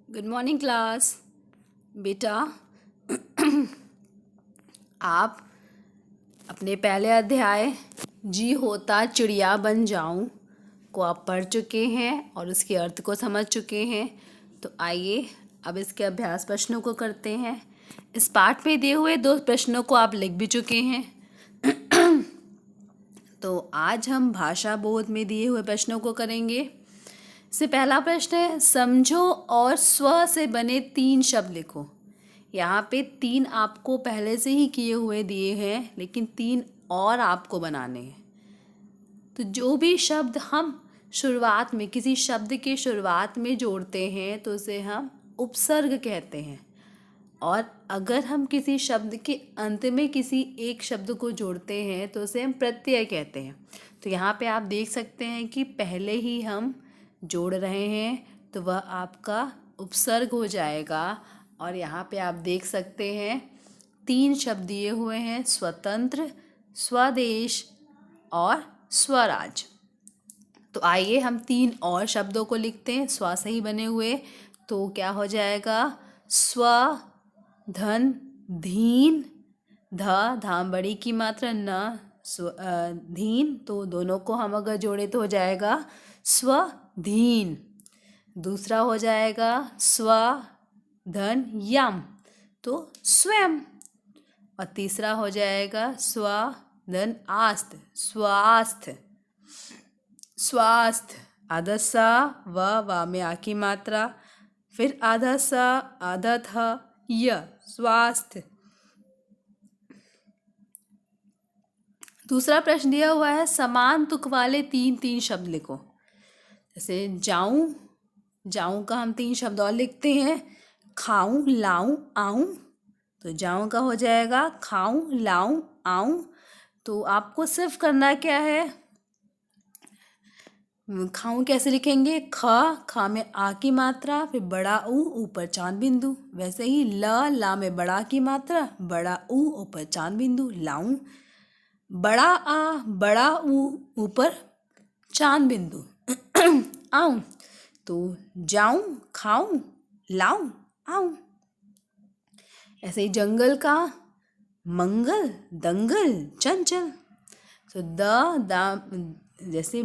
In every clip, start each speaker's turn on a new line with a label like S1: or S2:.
S1: Good morning class. बेटा, आप अपने पहले अध्याय जी होता चिड़िया बन जाऊं को आप पढ़ चुके हैं और उसके अर्थ को समझ चुके हैं। तो आइए अब इसके अभ्यास प्रश्नों को करते हैं। इस पाठ में दिए हुए 2 प्रश्नों को आप लिख भी चुके हैं। तो आज हम भाषा बोध में दिए हुए प्रश्नों को करेंगे। से पहला प्रश्न है, समझो और स्व से बने 3 शब्द लिखो। यहाँ पे 3 आपको पहले से ही किए हुए दिए हैं, लेकिन 3 और आपको बनाने हैं। तो जो भी शब्द हम शुरुआत में किसी शब्द के शुरुआत में जोड़ते हैं तो उसे हम उपसर्ग कहते हैं, और अगर हम किसी शब्द के अंत में किसी एक शब्द को जोड़ते हैं तो उसे हम प्रत्यय कहते हैं। तो यहाँ पे आप देख सकते हैं कि पहले ही हम जोड़ रहे हैं तो वह आपका उपसर्ग हो जाएगा। और यहाँ पे आप देख सकते हैं 3 शब्द दिए हुए हैं, स्वतंत्र, स्वदेश और स्वराज। तो आइए हम 3 और शब्दों को लिखते हैं स्व से ही बने हुए। तो क्या हो जाएगा, स्व, धन, धीन, धाम बड़ी की मात्रा न, धीन, तो दोनों को हम अगर जोड़े तो हो जाएगा स्वधीन। दूसरा हो जाएगा स्व, धन, यम, तो स्वयं। और तीसरा हो जाएगा स्व, धन, आस्त, स्वास्थ्य, स्वास्थ्य। आधा सा व में आ की मात्रा, फिर आधा सा आधा था य, स्वास्थ्य। दूसरा प्रश्न दिया हुआ है, समान तुक वाले 3 शब्द लिखो। जैसे जाऊं, जाऊं का हम 3 शब्द और लिखते हैं, खाऊं, लाऊं, आऊं। तो जाऊं का हो जाएगा खाऊं, लाऊं, आऊं। तो आपको सिर्फ करना क्या है, खाऊं कैसे लिखेंगे, खा में आ की मात्रा, फिर बड़ा ऊ, ऊपर चांद बिंदु। वैसे ही ला में बड़ा की मात्रा, बड़ा ऊ, ऊपर चांद बिंदु। लाऊं, बड़ा आ, बड़ा ऊ, ऊपर चांद बिंदु। आऊं, तो जाऊं, खाऊं, लाऊं, आऊं। ऐसे ही जंगल का, मंगल, दंगल, चंचल। तो जैसे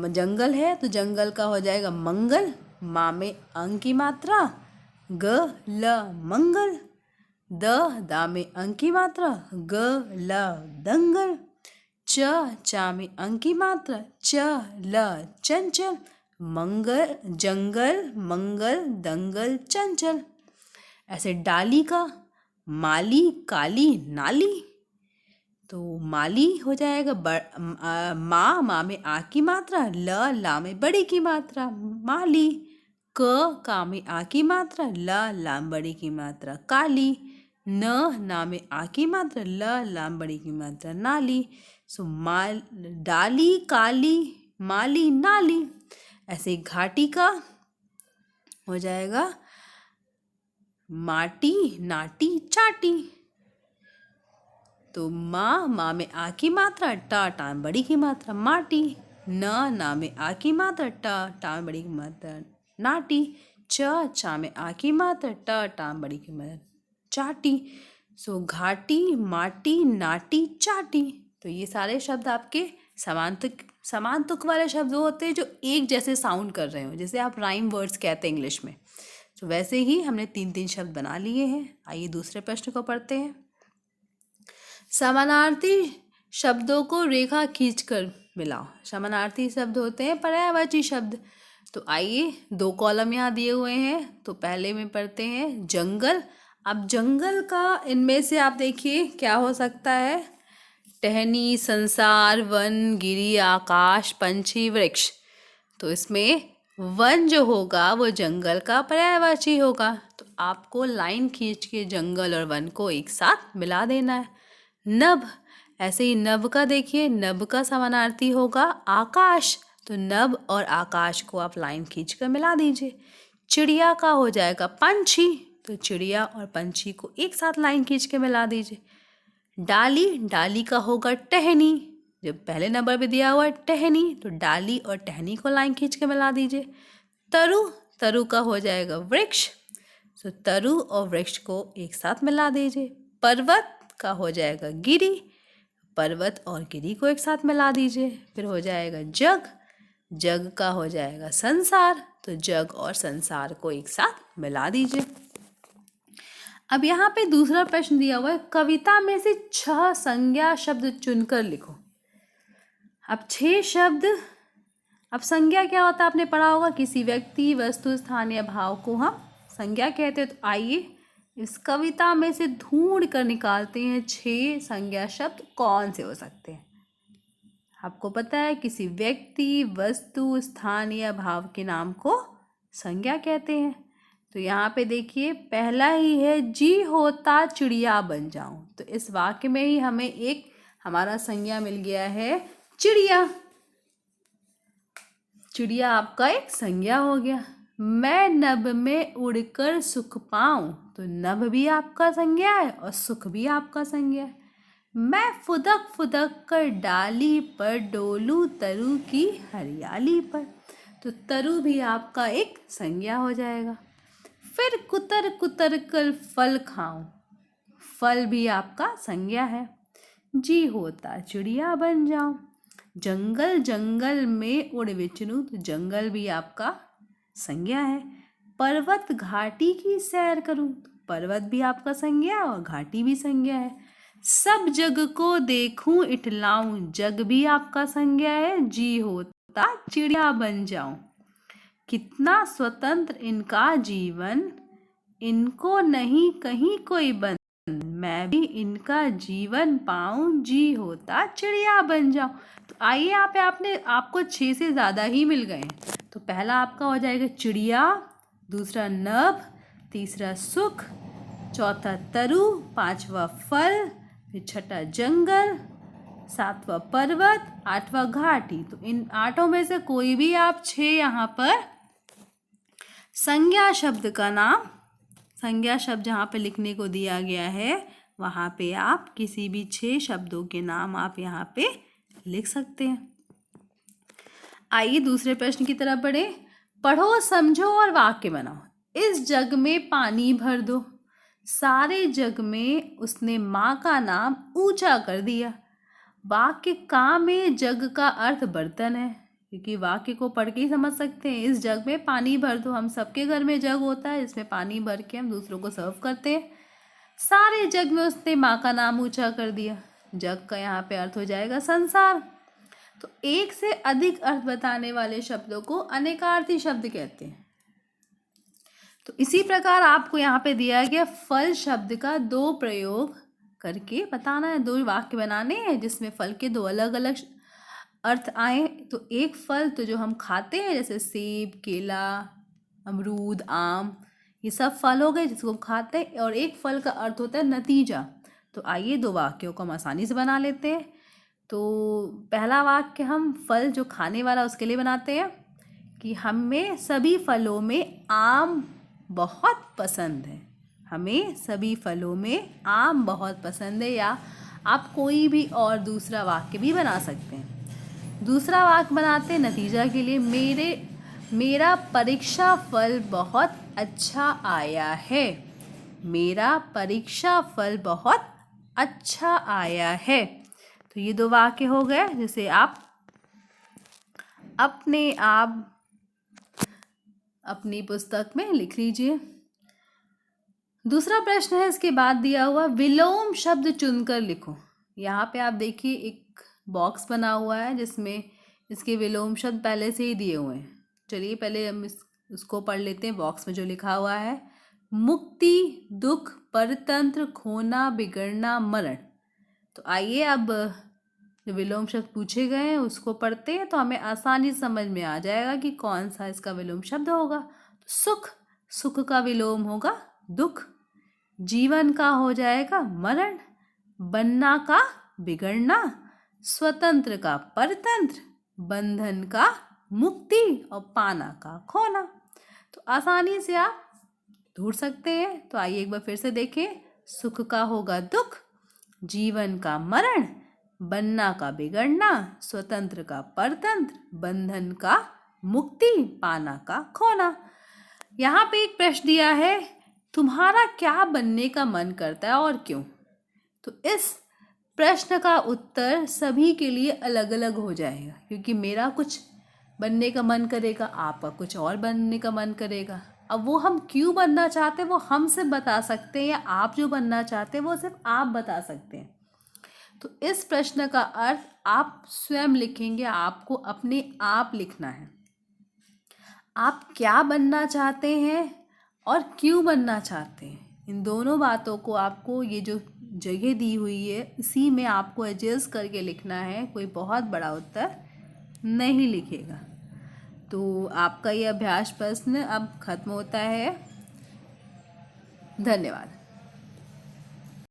S1: जंगल है तो जंगल का हो जाएगा मंगल, माँ में अंग की मात्रा, ग ल मंगल, दा में अंग की मात्रा, ग ल दंगल, चा में अंग की मात्रा, च ल चंचल, मंगल, जंगल, मंगल, दंगल, चंचल। ऐसे डाली का, माली, काली, नाली। तो माली हो जाएगा माँ में आ की मात्रा, ला में बड़ी की मात्रा, माली। का में आ की मात्रा, ला में बड़ी की मात्रा, काली। ना में आ की मात्रा, ला में बड़ी की मात्रा, नाली। सो डाली, काली, माली, नाली। ऐसे घाटी का हो जाएगा माटी, नाटी, चाटी। तो माँ में आ की मात्रा, टा में बड़ी की मात्रा, माटी। ना में आ की मात्रा, टा में बड़ी की मात्रा, नाटी। चा में आ की मात्रा, टा में बड़ी की मात्रा, चाटी। सो घाटी, माटी, नाटी, चाटी। तो ये सारे शब्द आपके समान तुक वाले शब्द होते हैं जो एक जैसे साउंड कर रहे हो, जैसे आप राइम वर्ड्स कहते हैं इंग्लिश में। तो वैसे ही हमने 3 शब्द बना लिए हैं। आइए दूसरे प्रश्न को पढ़ते हैं। समानार्थी शब्दों को रेखा खींचकर मिलाओ। समानार्थी शब्द होते हैं पर्यायवाची शब्द। तो आइए 2 कॉलम यहाँ दिए हुए हैं। तो पहले में पढ़ते हैं जंगल। अब जंगल का इनमें से आप देखिए क्या हो सकता है, टहनी, संसार, वन, गिरी, आकाश, पंछी, वृक्ष। तो इसमें वन जो होगा वो जंगल का पर्यायवाची होगा। तो आपको लाइन खींच के जंगल और वन को एक साथ मिला देना है। नभ, ऐसे ही नभ का देखिए, नभ का समानार्थी होगा आकाश। तो नभ और आकाश को आप लाइन खींच कर मिला दीजिए। चिड़िया का हो जाएगा पंछी। तो चिड़िया और पंछी को एक साथ लाइन खींच के मिला दीजिए। डाली का होगा टहनी। जब पहले नंबर पे दिया हुआ है टहनी, तो डाली और टहनी को लाइन खींच के मिला दीजिए। तरु का हो जाएगा वृक्ष। तो तरु और वृक्ष को एक साथ मिला दीजिए। पर्वत का हो जाएगा गिरी, पर्वत और गिरी को एक साथ मिला दीजिए, फिर हो जाएगा जग, जग का हो जाएगा संसार, तो जग और संसार को एक साथ मिला दीजिए। अब यहाँ पे दूसरा प्रश्न दिया हुआ है, कविता में से 6 संज्ञा शब्द चुनकर लिखो। अब 6 शब्द, अब संज्ञा क्या होता है आपने पढ़ा होगा, किसी व्यक्ति, वस्तु, स्थान या भाव को हम संज्ञा कहते हैं। तो आइए इस कविता में से ढूंढ कर निकालते हैं 6 संज्ञा शब्द कौन से हो सकते हैं। आपको पता है किसी व्यक्ति, वस्तु, स्थान या भाव के नाम को संज्ञा कहते हैं। तो यहाँ पे देखिए पहला ही है, जी होता चिड़िया बन जाऊं। तो इस वाक्य में ही हमें एक हमारा संज्ञा मिल गया है, चिड़िया। चिड़िया आपका एक संज्ञा हो गया। मैं नभ में उड़कर सुख पाऊं, तो नभ भी आपका संज्ञा है और सुख भी आपका संज्ञा है। मैं फुदक फुदक कर डाली पर डोलूं तरु की हरियाली पर, तो तरु भी आपका एक संज्ञा हो जाएगा। फिर कुतर कुतर कर फल खाऊं, फल भी आपका संज्ञा है। जी होता चिड़िया बन जाऊं, जंगल जंगल में उड़ विचरूं, तो जंगल भी आपका संज्ञा है। पर्वत घाटी की सैर करूं, तो पर्वत भी आपका संज्ञा और घाटी भी संज्ञा है। सब जग को देखूं इठलाऊं, जग भी आपका संज्ञा है। जी होता चिड़िया बन जाऊं, कितना स्वतंत्र इनका जीवन, इनको नहीं कहीं कोई बंधन, मैं भी इनका जीवन पाऊं, जी होता चिड़िया बन जाऊं। तो आइए यहाँ पे आपको 6 से ज़्यादा ही मिल गए। तो पहला आपका हो जाएगा चिड़िया, दूसरा नभ, तीसरा सुख, चौथा तरु, पांचवा फल, फिर छठा जंगल, सातवां पर्वत, आठवां घाटी। तो इन 8 में से कोई भी आप 6 यहाँ पर संज्ञा शब्द का नाम, संज्ञा शब्द जहाँ पे लिखने को दिया गया है वहाँ पे आप किसी भी 6 शब्दों के नाम आप यहाँ पे लिख सकते हैं। आइए दूसरे प्रश्न की तरफ बढ़े। पढ़ो, समझो और वाक्य बनाओ। इस जग में पानी भर दो, सारे जग में उसने माँ का नाम ऊंचा कर दिया। वाक्य का में जग का अर्थ बर्तन है, क्योंकि वाक्य को पढ़ के ही समझ सकते हैं। इस जग में पानी भर दो, हम सबके घर में जग होता है, इसमें पानी भर के हम दूसरों को सर्व करते हैं। सारे जग में उसने माँ का नाम ऊंचा कर दिया, जग का यहाँ पे अर्थ हो जाएगा संसार। तो एक से अधिक अर्थ बताने वाले शब्दों को अनेकार्थी शब्द कहते हैं। तो इसी प्रकार आपको यहाँ पे दिया गया फल शब्द का 2 प्रयोग करके बताना है, 2 वाक्य बनाने हैं जिसमें फल के 2 अलग अलग अर्थ आए। तो एक फल तो जो हम खाते हैं जैसे सेब, केला, अमरूद, आम, ये सब फल हो गए जिसको हम खाते हैं, और एक फल का अर्थ होता है नतीजा। तो आइए 2 वाक्यों को हम आसानी से बना लेते हैं। तो पहला वाक्य हम फल जो खाने वाला उसके लिए बनाते हैं कि हमें सभी फलों में आम बहुत पसंद है। हमें सभी फलों में आम बहुत पसंद है, या आप कोई भी और दूसरा वाक्य भी बना सकते हैं। दूसरा वाक्य बनाते हैं नतीजा के लिए, मेरा परीक्षा फल बहुत अच्छा आया है। मेरा परीक्षा फल बहुत अच्छा आया है। तो ये 2 वाक्य हो गए जिसे आप अपने आप अपनी पुस्तक में लिख लीजिए। दूसरा प्रश्न है इसके बाद दिया हुआ, विलोम शब्द चुनकर लिखो। यहाँ पे आप देखिए एक बॉक्स बना हुआ है जिसमें इसके विलोम शब्द पहले से ही दिए हुए हैं। चलिए पहले हम उसको पढ़ लेते हैं। बॉक्स में जो लिखा हुआ है, मुक्ति, दुख, परतंत्र, खोना, बिगड़ना, मरण। तो आइए अब जो विलोम शब्द पूछे गए हैं उसको पढ़ते हैं, तो हमें आसानी समझ में आ जाएगा कि कौन सा इसका विलोम शब्द होगा। तो सुख, सुख का विलोम होगा दुख। जीवन का हो जाएगा मरण। बनना का बिगड़ना। स्वतंत्र का परतंत्र। बंधन का मुक्ति और पाना का खोना। तो आसानी से आप ढूंढ सकते हैं। तो आइए एक बार फिर से देखें। सुख का होगा दुख, जीवन का मरण, बनना का बिगड़ना, स्वतंत्र का परतंत्र, बंधन का मुक्ति, पाना का खोना। यहाँ पे एक प्रश्न दिया है तुम्हारा क्या बनने का मन करता है और क्यों? तो इस प्रश्न का उत्तर सभी के लिए अलग अलग हो जाएगा, क्योंकि मेरा कुछ बनने का मन करेगा, आपका कुछ और बनने का मन करेगा। अब वो हम क्यों बनना चाहते हैं वो हम सिर्फ बता सकते हैं, या आप जो बनना चाहते हैं वो सिर्फ आप बता सकते हैं। तो इस प्रश्न का अर्थ आप स्वयं लिखेंगे, आपको अपने आप लिखना है। आप क्या बनना चाहते हैं और क्यों बनना चाहते हैं, इन दोनों बातों को आपको ये जो जगह दी हुई है इसी में आपको एडजस्ट करके लिखना है, कोई बहुत बड़ा उत्तर नहीं लिखेगा। तो आपका ये अभ्यास प्रश्न अब खत्म होता है। धन्यवाद।